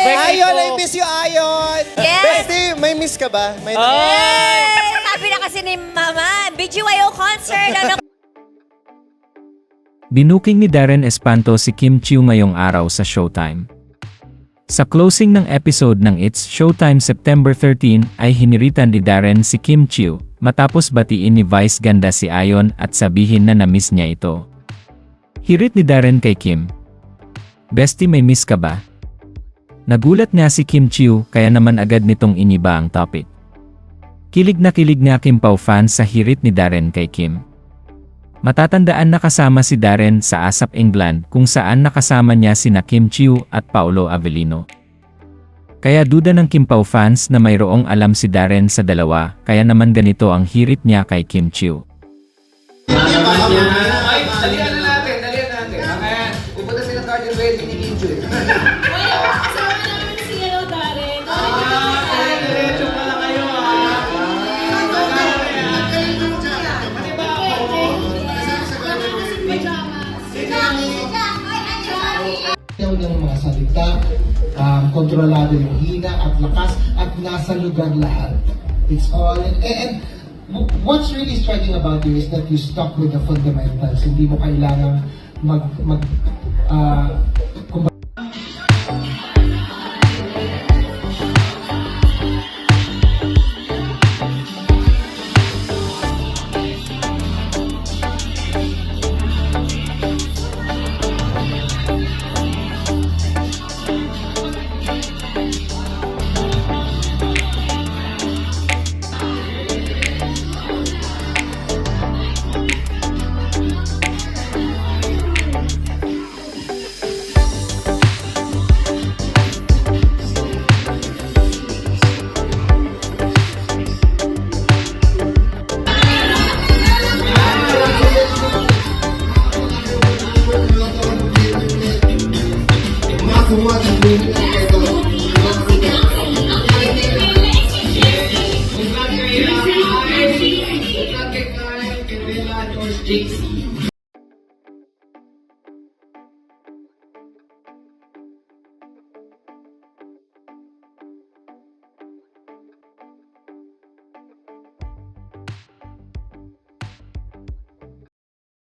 Ayon, I miss you, Ayon! Yes! Bestie, may miss ka ba? May Yes! Sabi na kasi ni Mama, BGYO concert, ano? Binuking ni Darren Espanto si Kim Chiu ngayong araw sa Showtime. Sa closing ng episode ng It's Showtime September 13 ay hiniritan ni Darren si Kim Chiu matapos batiin ni Vice Ganda si Ayon at sabihin na na-miss niya ito. Hirit ni Darren kay Kim, "Bestie, may miss ka ba?" Nagulat nga si Kim Chiu kaya naman agad nitong iniba ang topic. Kilig nga Kim Pao fans sa hirit ni Darren kay Kim. Matatandaan na kasama si Darren sa ASAP England kung saan nakasama niya sina Kim Chiu at Paolo Avellino. Kaya duda ng Kim Pao fans na mayroong alam si Darren sa dalawa, kaya naman ganito ang hirit niya kay Kim Chiu. Dalihan na natin. Ayan, pupunta sila sa Garden Wedding ni Kim Chiu. Kasama namin si Darren. Diretso pala kayo, Ayaw niyang mga salita, kontrolado yung hina at lakas at nasa lugar lahat. It's all, and what's really striking about you is that you stuck with the fundamentals. Hindi mo kailangang